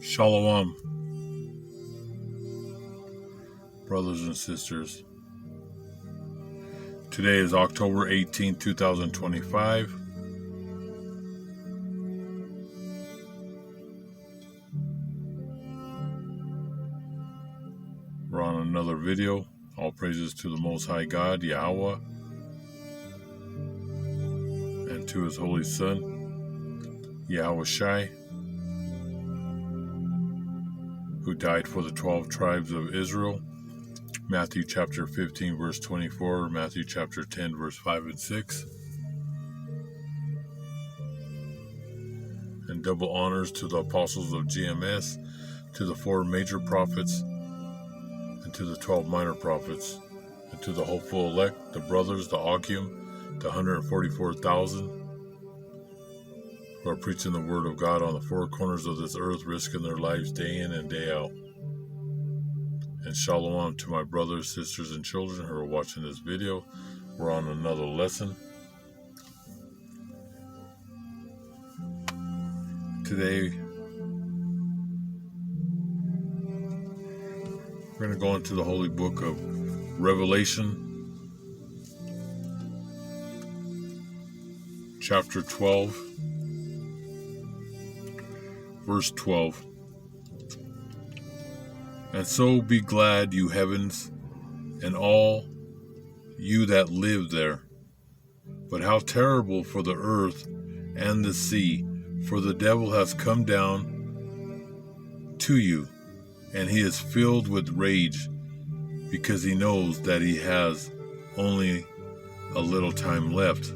Shalom, brothers and sisters. Today is October 18, 2025. We're on another video. All praises to the Most High God, Yahweh, and to His Holy Son, Yahweh Shai, who died for the 12 tribes of Israel. Matthew chapter 15, verse 24, Matthew chapter 10, verse 5 and 6. And double honors to the apostles of GMS, to the 4 major prophets, and to the 12 minor prophets, and to the hopeful elect, the brothers, the Akim, the 144,000, who are preaching the word of God on the 4 corners of this earth, risking their lives day in and day out. And shalom to my brothers, sisters, and children who are watching this video. We're on another lesson. Today, we're going to go into the holy book of Revelation, chapter 12, verse 12. And so be glad, you heavens, and all you that live there. But how terrible for the earth and the sea, for the devil has come down to you, and he is filled with rage, because he knows that he has only a little time left.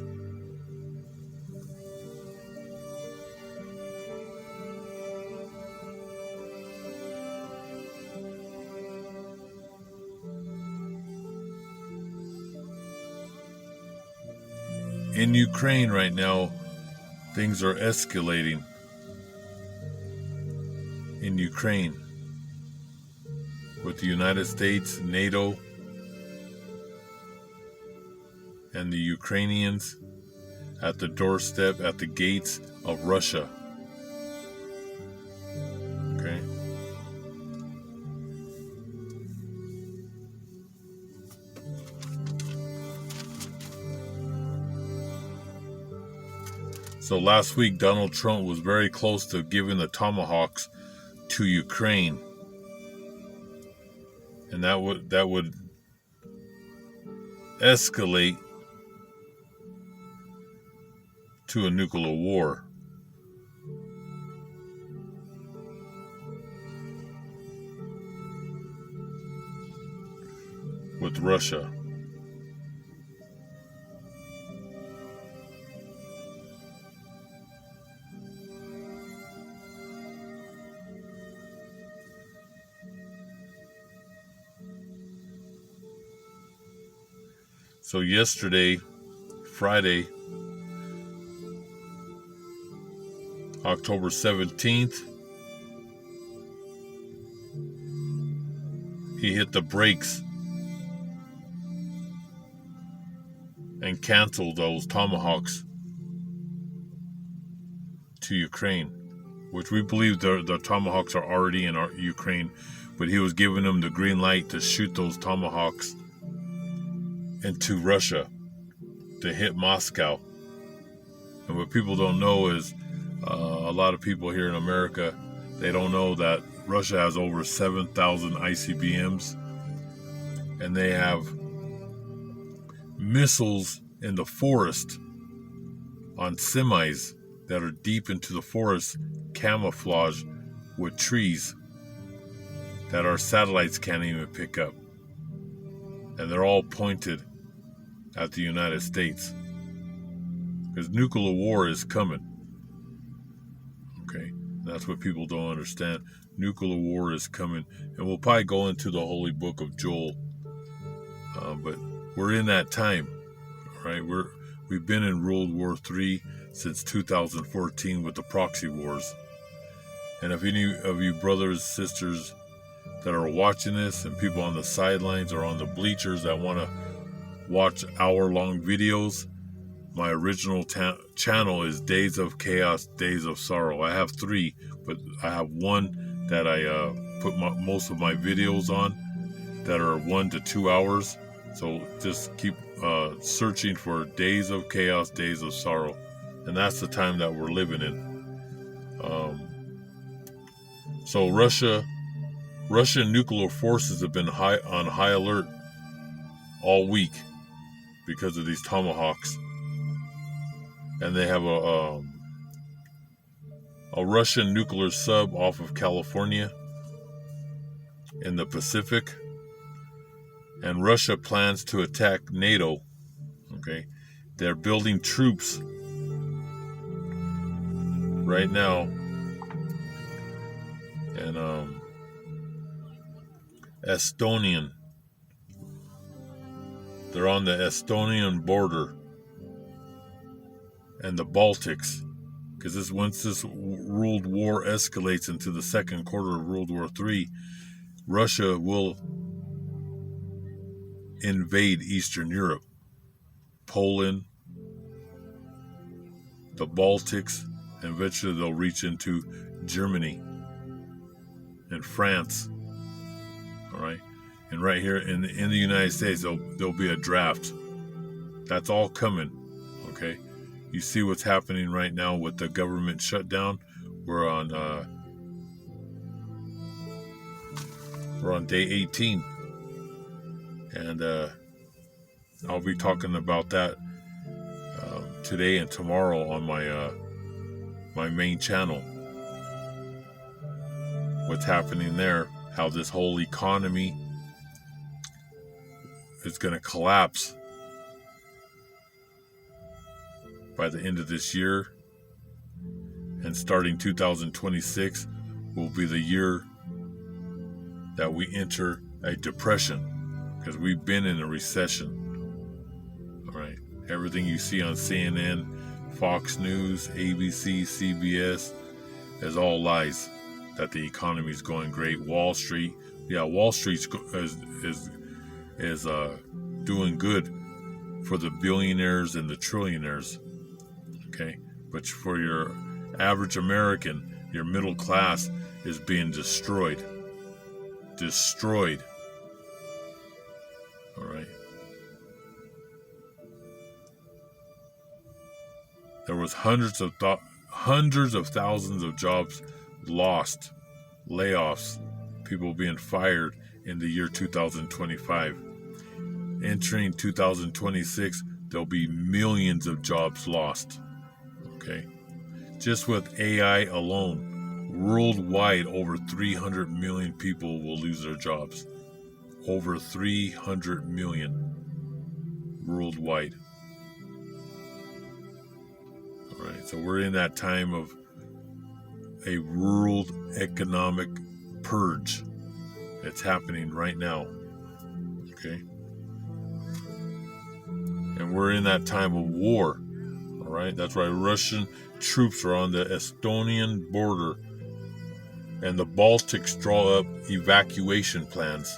In Ukraine right now, things are escalating. In Ukraine, with the United States, NATO, and the Ukrainians at the doorstep, at the gates of Russia. Okay? So last week, Donald Trump was very close to giving the Tomahawks to Ukraine. And that would escalate to a nuclear war. With Russia. So yesterday, Friday, October 17th, he hit the brakes and canceled those Tomahawks to Ukraine, which we believe the Tomahawks are already in Ukraine, but he was giving them the green light to shoot those Tomahawks into Russia to hit Moscow. And what people don't know is a lot of people here in America, they don't know that Russia has over 7,000 ICBMs, and they have missiles in the forest on semis that are deep into the forest, camouflage with trees that our satellites can't even pick up. And they're all pointed at the United States. Because nuclear war is coming. Okay? That's what people don't understand. Nuclear war is coming. And we'll probably go into the holy book of Joel. But we're in that time. Right? We've been in World War III since 2014 with the proxy wars. And if any of you brothers, sisters that are watching this, and people on the sidelines or on the bleachers that want to watch hour-long videos, my original channel is Days of Chaos, Days of Sorrow. I have 3, but I have one that I put most of my videos on that are 1 to 2 hours. So just keep searching for Days of Chaos, Days of Sorrow. And that's the time that we're living in. So Russian nuclear forces have been on high alert all week because of these Tomahawks. And they have a Russian nuclear sub off of California in the Pacific. And Russia plans to attack NATO. Okay, they're building troops right now, and Estonian. They're on the Estonian border and the Baltics, because once this World War escalates into the second quarter of World War III, Russia will invade Eastern Europe, Poland, the Baltics, and eventually they'll reach into Germany and France. All right, and right here in the United States, there'll be a draft. That's all coming. Okay, you see what's happening right now with the government shutdown. We're on day 18. And I'll be talking about that today and tomorrow on my main channel. What's happening there, how this whole economy is going to collapse by the end of this year. And starting 2026 will be the year that we enter a depression, because we've been in a recession. All right. Everything you see on CNN, Fox News, ABC, CBS is all lies that the economy is going great. Wall Street, Wall Street is doing good for the billionaires and the trillionaires. Okay. But for your average American, your middle class is being destroyed. All right. There was hundreds of thousands of jobs lost, layoffs, people being fired in the year 2025. Entering 2026, there'll be millions of jobs lost. Okay. Just with AI alone, worldwide, over 300 million people will lose their jobs. Over 300 million worldwide. All right, so we're in that time of a world economic purge. It's happening right now. Okay? And we're in that time of war. All right? That's why Russian troops are on the Estonian border, and the Baltics draw up evacuation plans.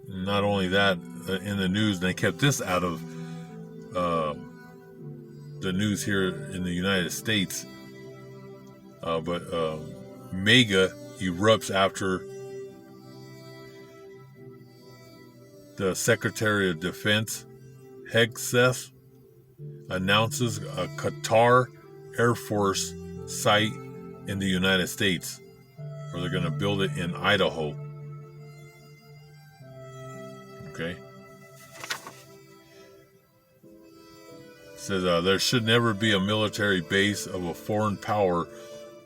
Not only that, in the news, they kept this out of the news here in the United States, but MEGA erupts after the Secretary of Defense, Hegseth, announces a Qatar Air Force site in the United States, where they're going to build it in Idaho. Okay. It says there should never be a military base of a foreign power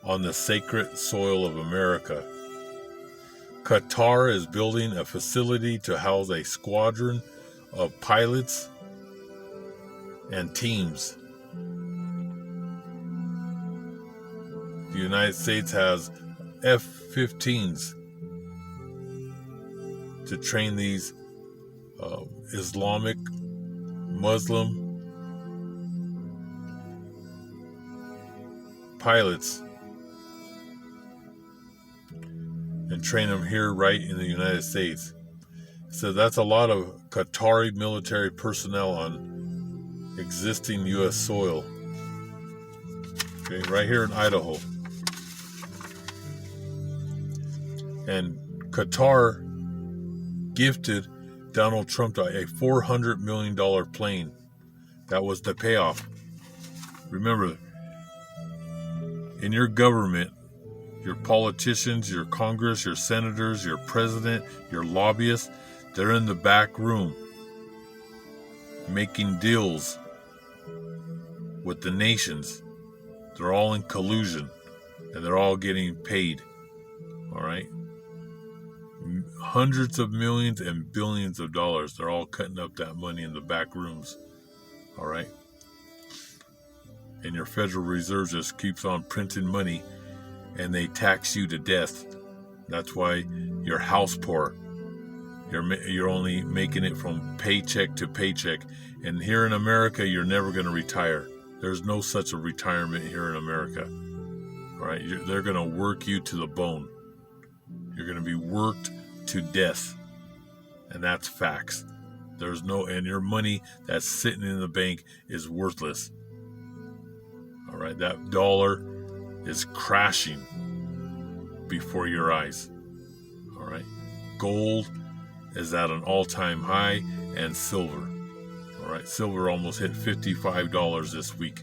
on the sacred soil of America. Qatar is building a facility to house a squadron of pilots and teams. The United States has F-15s to train these Islamic, Muslim pilots. and train them here right in the United States. So that's a lot of Qatari military personnel on existing U.S. soil. Okay, right here in Idaho. And Qatar gifted Donald Trump a $400 million plane. That was the payoff. Remember, in your government, your politicians, your Congress, your senators, your president, your lobbyists, they're in the back room making deals with the nations. They're all in collusion and they're all getting paid. All right? Hundreds of millions and billions of dollars. They're all cutting up that money in the back rooms. All right? And your Federal Reserve just keeps on printing money and they tax you to death. That's why you're house poor. You're only making it from paycheck to paycheck. And here in America, you're never going to retire. There's no such a retirement here in America. All right? They're going to work you to the bone. You're going to be worked to death. And that's facts. And your money that's sitting in the bank is worthless. All right? That dollar is crashing before your eyes. All right? Gold is at an all-time high, and silver. All right? Silver almost hit $55 this week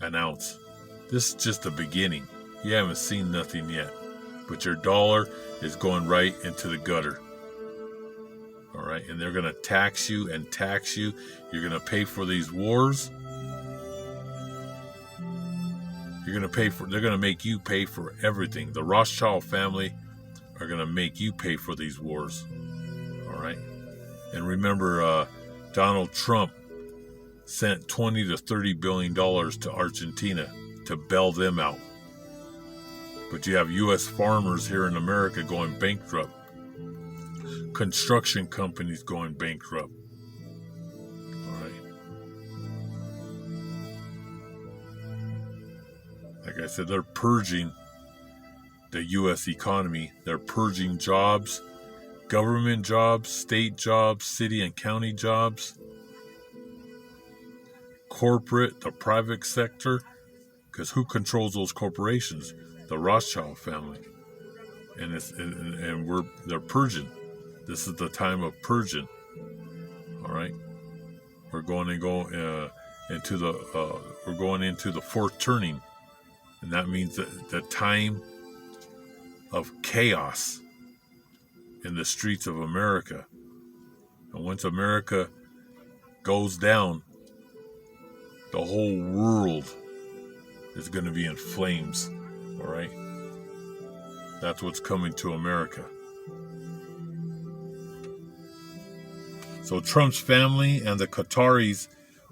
an ounce. This is just the beginning. You haven't seen nothing yet. But your dollar is going right into the gutter. All right? And they're going to tax you and tax you. You're going to pay for these wars. They're going to make you pay for everything. The Rothschild family are going to make you pay for these wars. All right? And remember, Donald Trump sent $20 to $30 billion to Argentina to bail them out. But you have U.S. farmers here in America going bankrupt. Construction companies going bankrupt. All right. Like I said, they're purging the U.S. economy. They're purging jobs, government jobs, state jobs, city and county jobs, corporate, the private sector. Because who controls those corporations? The Rothschild family. And they're purging. This is the time of purging. All right. We're going into the fourth turning. And that means the time of chaos in the streets of America. And once America goes down, the whole world is going to be in flames. All right? That's what's coming to America. So Trump's family and the Qataris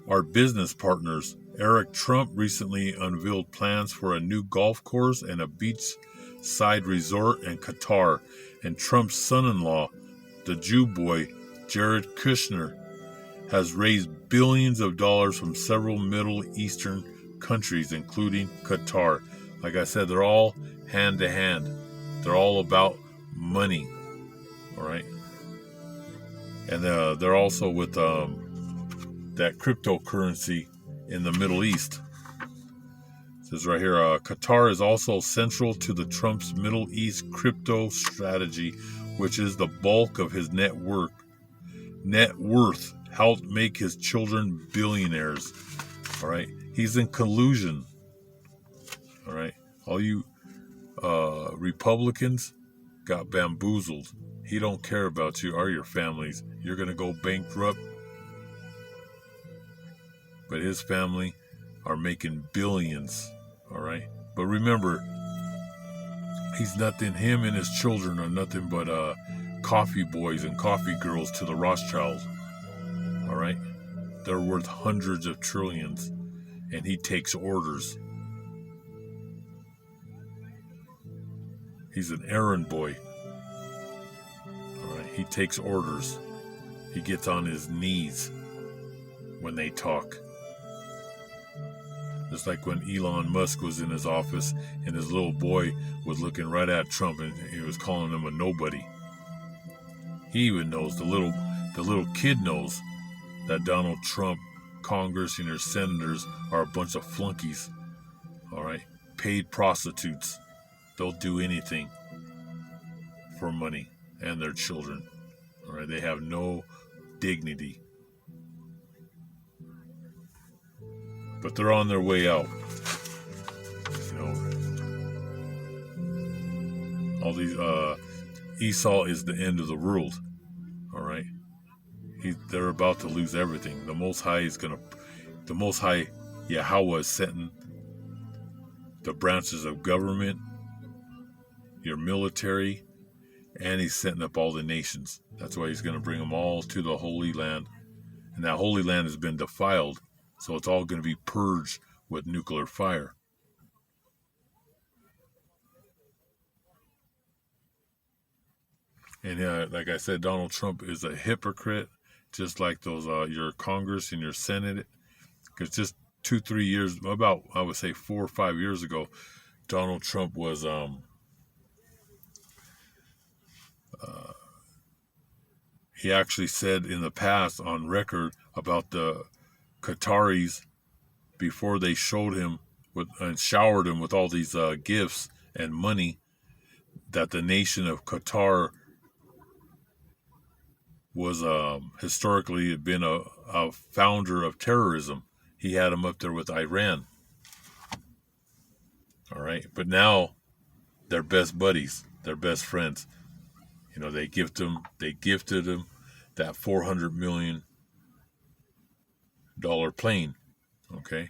are business partners. Eric Trump recently unveiled plans for a new golf course and a beachside resort in Qatar. And Trump's son-in-law, the Jew boy, Jared Kushner, has raised billions of dollars from several Middle Eastern countries, including Qatar. Like I said, they're all hand to hand. They're all about money. All right? And they're also with that cryptocurrency in the Middle East. It says right here, Qatar is also central to the Trump's Middle East crypto strategy, which is the bulk of his net worth. Helped make his children billionaires. All right? He's in collusion. All right? All you Republicans got bamboozled. He don't care about you or your families. You're going to go bankrupt. But his family are making billions. All right? But remember, he's nothing, him and his children are nothing but coffee boys and coffee girls to the Rothschilds. All right? They're worth hundreds of trillions. And he takes orders. He's an errand boy. All right? He takes orders. He gets on his knees when they talk. It's like when Elon Musk was in his office and his little boy was looking right at Trump and he was calling him a nobody. He even knows, the little kid knows that Donald Trump, Congress, and your senators are a bunch of flunkies. All right, paid prostitutes. They'll do anything for money and their children. All right, they have no dignity. But they're on their way out. You know, all these Esau is the end of the world. All right, they're about to lose everything. The Most High Yahweh is setting the branches of government, your military, and he's setting up all the nations. That's why he's going to bring them all to the Holy Land, and that Holy Land has been defiled. So it's all going to be purged with nuclear fire. And like I said, Donald Trump is a hypocrite, just like those your Congress and your Senate. Because just 2-3 years, about I would say 4 or 5 years ago, Donald Trump was he actually said in the past on record about the Qataris, before they showed him and showered him with all these gifts and money, that the nation of Qatar was historically had been a founder of terrorism. He had him up there with Iran. All right, but now they're best buddies, they're best friends. You know, they gifted him that $400 million plane. Okay,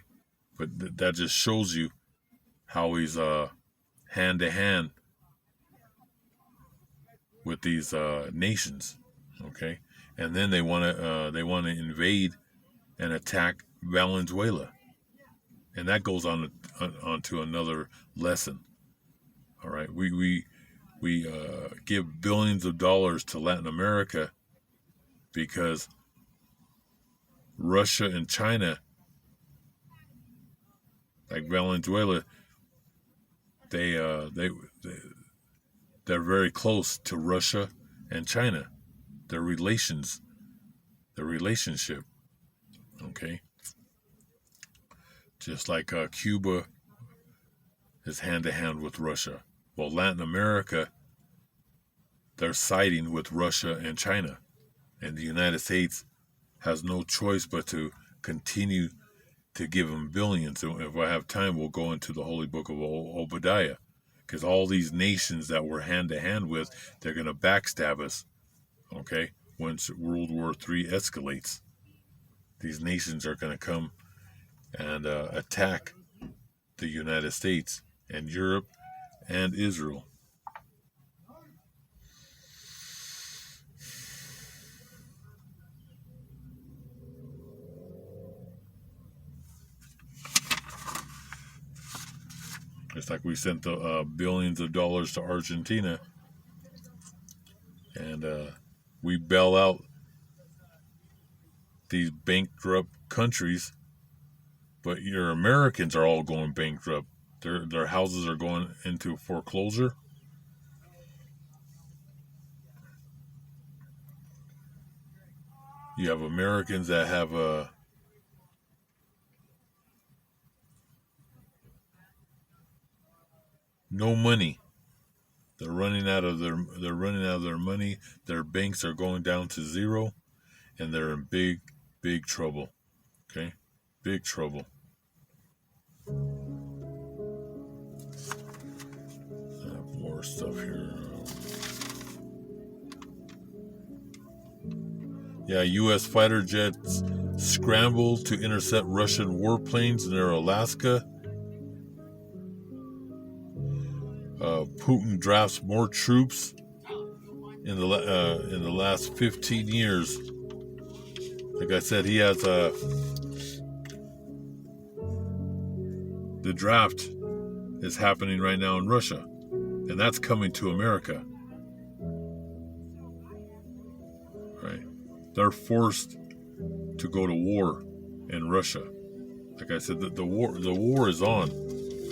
but that just shows you how he's hand to hand with these nations. Okay, and then they want to invade and attack Venezuela, and that goes on to another lesson. All right, we give billions of dollars to Latin America because Russia and China, like Venezuela, they're very close to Russia and China. Their relationship. Okay, just like Cuba is hand to hand with Russia. Well, Latin America, they're siding with Russia and China, and the United States has no choice but to continue to give them billions. So if I have time, we'll go into the Holy Book of Obadiah, because all these nations that we're hand to hand with, they're going to backstab us. Okay, once World War III escalates, these nations are going to come and attack the United States and Europe and Israel. It's like we sent the billions of dollars to Argentina, and we bail out these bankrupt countries, but your Americans are all going bankrupt. Their houses are going into foreclosure. You have Americans that have no money. They're running out of their money. Their banks are going down to zero, and they're in big trouble. Okay, big trouble. I have more stuff here. Yeah, U.S. fighter jets scramble to intercept Russian warplanes near Alaska. Putin drafts more troops in the last 15 years. Like I said, he has the draft is happening right now in Russia, and that's coming to America. Right? They're forced to go to war in Russia like I said, the war is on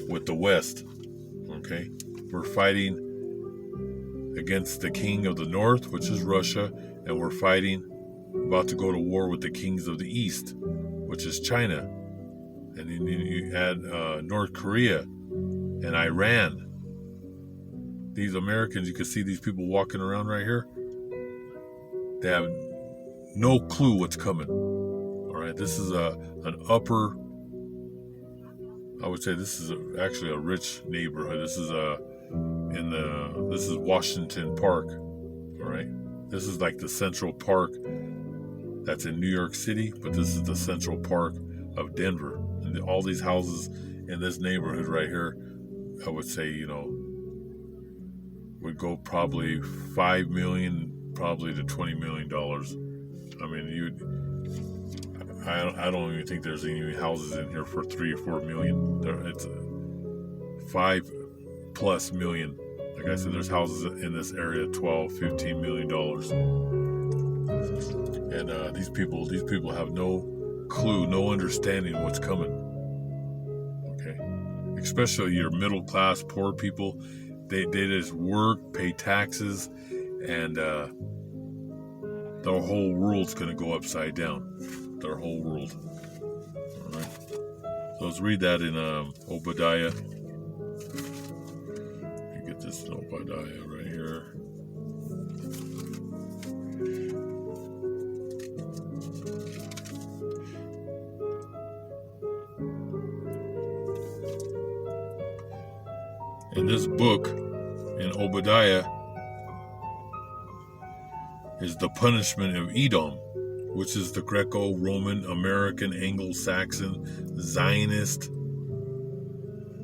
with the West. Okay, we're fighting against the king of the North, which is Russia, and we're fighting, about to go to war with the kings of the East, which is China, and then you add North Korea and Iran. These Americans, you can see these people walking around right here. They have no clue what's coming. All right, this is an upper. I would say this is actually a rich neighborhood. This is this is Washington Park. All right, this is like the Central Park that's in New York City, but this is the Central Park of Denver. And all these houses in this neighborhood right here, I would say, would go probably $5 million, probably to $20 million. I mean, I don't even think there's any houses in here for 3 or 4 million. It's $5+ million. Like I said, there's houses in this area, $12-15 million. And these people have no clue, no understanding what's coming. Okay, especially your middle class, poor people. They just work, pay taxes, and their whole world's going to go upside down. Their whole world. All right. So let's read that in Obadiah. You get this in Obadiah right here. In this book, in Obadiah, is the punishment of Edom, which is the Greco-Roman, American, Anglo-Saxon, Zionist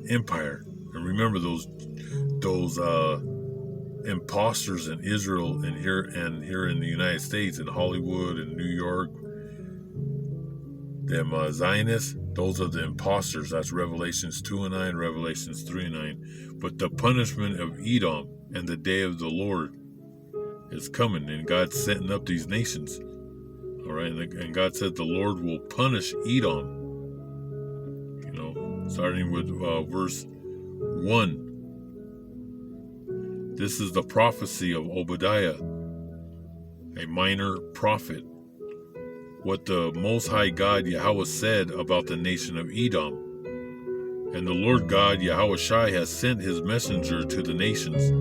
empire. And remember those imposters in Israel and here in the United States, in Hollywood and New York, them Zionists, those are the imposters. That's Revelations 2:9, Revelations 3:9. But the punishment of Edom and the day of the Lord is coming, and God's setting up these nations. All right, and God said the Lord will punish Edom. Starting with verse 1. This is the prophecy of Obadiah, a minor prophet. What the Most High God Yahweh said about the nation of Edom. And the Lord God Yahushai has sent his messenger to the nations.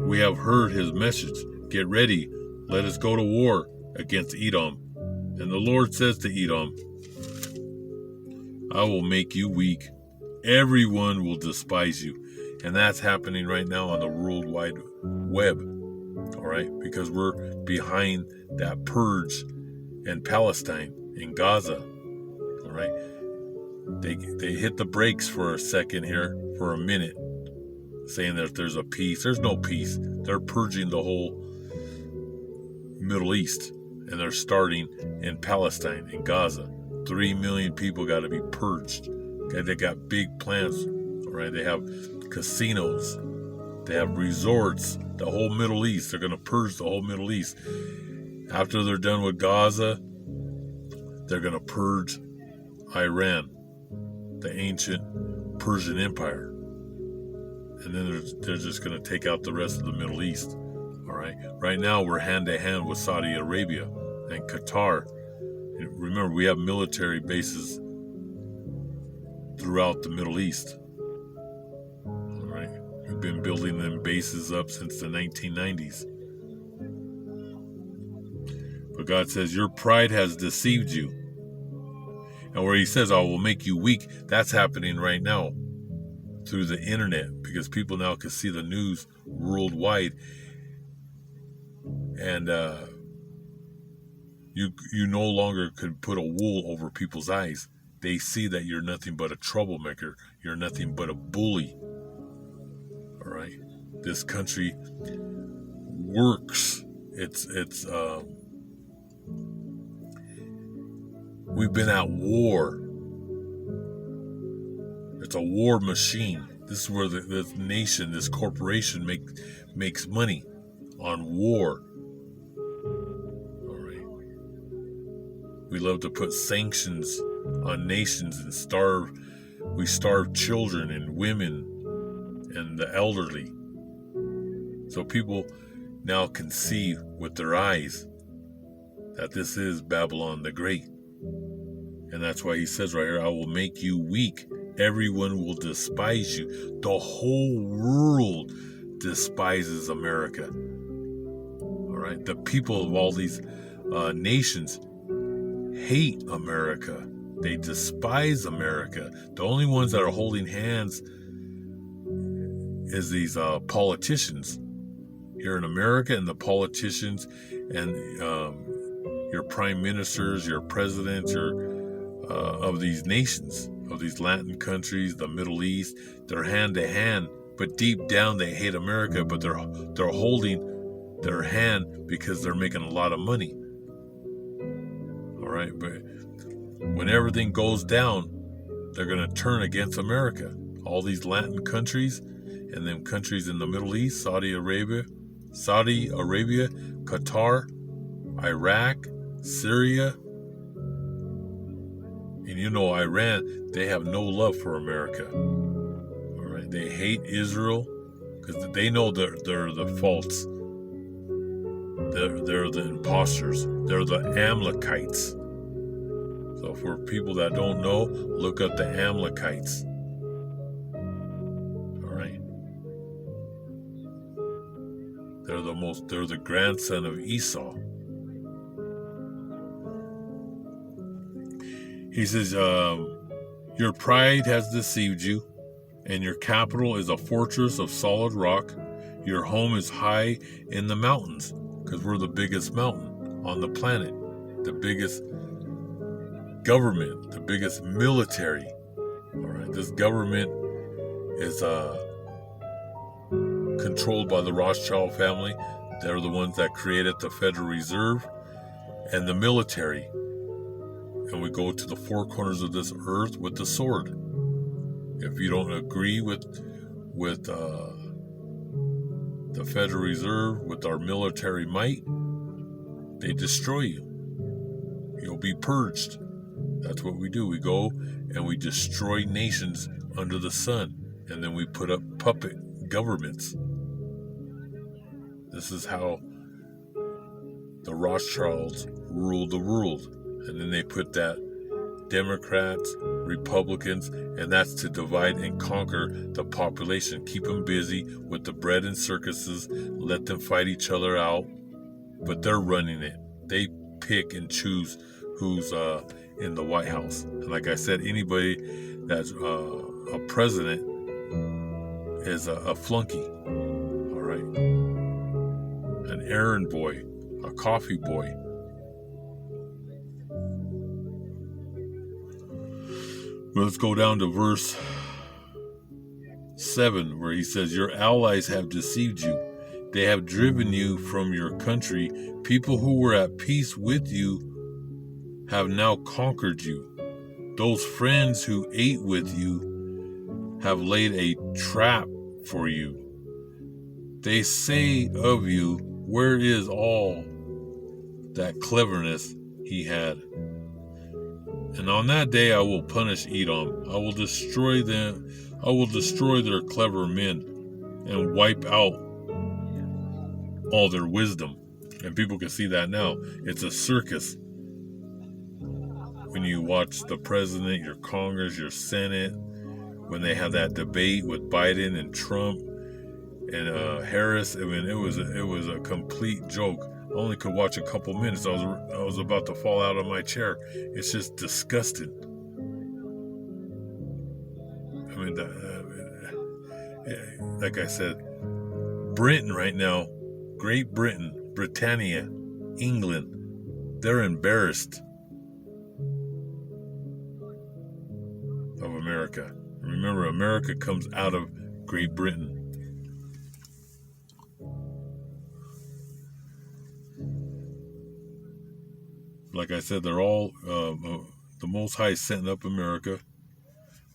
We have heard his message. Get ready, let us go to war against Edom. And the Lord says to Edom, I will make you weak. Everyone will despise you. And that's happening right now on the World Wide Web. All right, because we're behind that purge in Palestine, in Gaza. All right, they hit the brakes for a second here, for a minute, saying that there's a peace. There's no peace. They're purging the whole Middle East, and they're starting in Palestine, in Gaza. 3 million people got to be purged. Okay, they got big plans. All right, they have casinos, they have resorts. The whole Middle East, they're going to purge the whole Middle East. After they're done with Gaza, they're going to purge Iran, the ancient Persian Empire. And then they're just going to take out the rest of the Middle East. All right. Right now, we're hand to hand with Saudi Arabia and Qatar. Remember, we have military bases throughout the Middle East. All right. We've been building them bases up since the 1990s. But God says, your pride has deceived you. And where he says, I will make you weak, that's happening right now through the internet, because people now can see the news worldwide. And you no longer could put a wool over people's eyes. They see that you're nothing but a troublemaker. You're nothing but a bully. All right. This country works. We've been at war. It's a war machine. This is where this nation, this corporation makes money on war. All right. We love to put sanctions on nations and we starve children and women and the elderly. So people now can see with their eyes that this is Babylon the Great. And that's why he says right here, I will make you weak. Everyone will despise you. The whole world despises America. All right. The people of all these nations hate America. They despise America. The only ones that are holding hands is these politicians here in America, and the politicians and your prime ministers, your presidents, of these nations, of these Latin countries, the Middle East. They're hand to hand, but deep down they hate America, but they're holding their hand because they're making a lot of money. All right, but when everything goes down, they're going to turn against America. All these Latin countries and then countries in the Middle East, Saudi Arabia, Qatar, Iraq, Syria, and Iran, they have no love for America. All right, they hate Israel because they know they're the false. They're the imposters. They're the Amalekites. So for people that don't know, look up the Amalekites. All right. They're the grandson of Esau. He says, your pride has deceived you, and your capital is a fortress of solid rock. Your home is high in the mountains, because we're the biggest mountain on the planet, the biggest government, the biggest military. All right, this government is controlled by the Rothschild family. They're the ones that created the Federal Reserve and the military. And we go to the four corners of this earth with the sword. If you don't agree with the Federal Reserve, with our military might, they destroy you. You'll be purged. That's what we do. We go and we destroy nations under the sun, and then we put up puppet governments. This is how the Rothschilds ruled the world. And then they put that Democrats, Republicans, and that's to divide and conquer the population. Keep them busy with the bread and circuses, let them fight each other out, but they're running it. They pick and choose who's in the White House. And like I said, anybody that's a president is a flunky, all right? An errand boy, a coffee boy. Well, let's go down to verse 7, where he says, your allies have deceived you. They have driven you from your country. People who were at peace with you have now conquered you. Those friends who ate with you have laid a trap for you. They say of you, where is all that cleverness he had? And on that day I will punish Edom. I will destroy them. I will destroy their clever men and wipe out all their wisdom. And people can see that now. It's a circus. When you watch the president, your Congress, your Senate, when they have that debate with Biden and Trump and Harris, I mean, it was a complete joke. I only could watch a couple minutes. I was about to fall out of my chair. It's just disgusting. I mean, like I said, Britain right now, Great Britain, Britannia, England, they're embarrassed of America. Remember, America comes out of Great Britain. Like I said, they're all, the Most High is setting up America.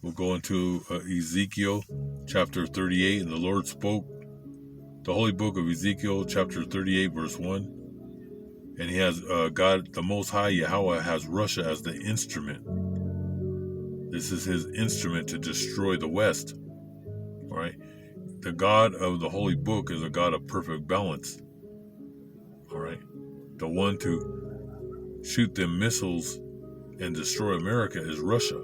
We'll go into Ezekiel chapter 38, and the Lord spoke, the holy book of Ezekiel chapter 38, verse 1. And he has, God, the Most High, Yahweh, has Russia as the instrument. This is his instrument to destroy the West. All right. The God of the Holy Book is a God of perfect balance. All right. The one to shoot them missiles and destroy America is Russia.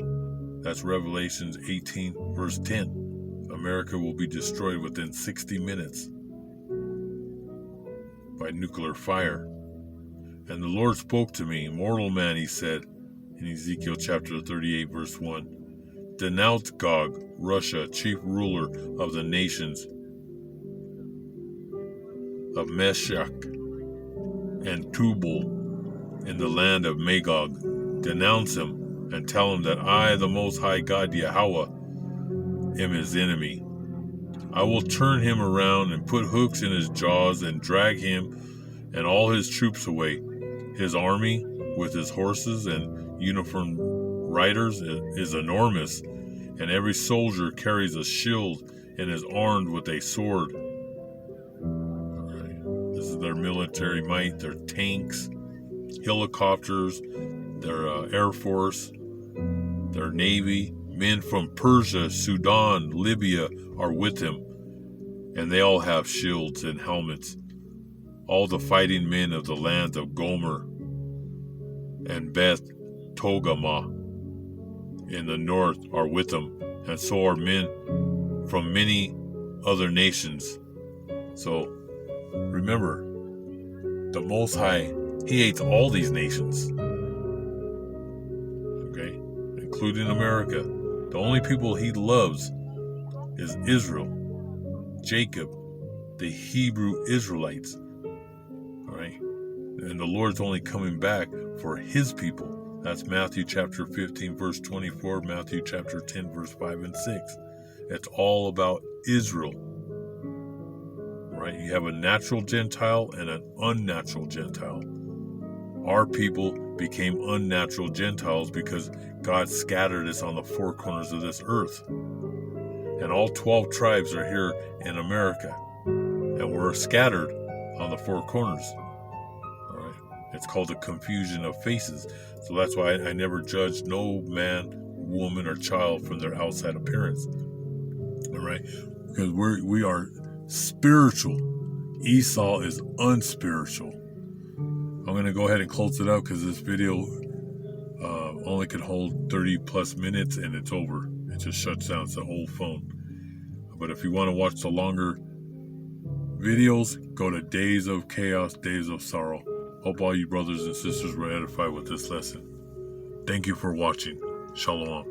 That's Revelations 18, verse 10. America will be destroyed within 60 minutes by nuclear fire. And the Lord spoke to me, mortal man, he said, in Ezekiel chapter 38, verse 1, denounce Gog, Russia, chief ruler of the nations of Meshech and Tubal in the land of Magog. Denounce him and tell him that I, the Most High God Yahweh, am his enemy. I will turn him around and put hooks in his jaws and drag him and all his troops away. His army, with his horses and uniformed riders, is enormous, and every soldier carries a shield and is armed with a sword. Right. This is their military might, their tanks, helicopters, their air force, their navy. Men from Persia, Sudan, Libya are with him, and they all have shields and helmets. All the fighting men of the lands of Gomer and Beth Togarmah in the north are with him, and so are men from many other nations. So remember, the Most High, he hates all these nations, okay, including America. The only people he loves is Israel, Jacob, the Hebrew Israelites. All right. And the Lord's only coming back for his people. That's Matthew chapter 15, verse 24, Matthew chapter 10, verse 5 and 6. It's all about Israel. Right? You have a natural Gentile and an unnatural Gentile. Our people became unnatural Gentiles because God scattered us on the four corners of this earth. And all 12 tribes are here in America. And we're scattered on the four corners. All right. It's called the confusion of faces. So that's why I never judge no man, woman, or child from their outside appearance. All right. Because we are spiritual. Esau is unspiritual. I'm going to go ahead and close it out because this video only could hold 30 plus minutes and it's over. It just shuts down. It's an old phone. But if you want to watch the longer videos, go to Days of Chaos, Days of Sorrow. Hope all you brothers and sisters were edified with this lesson. Thank you for watching. Shalom.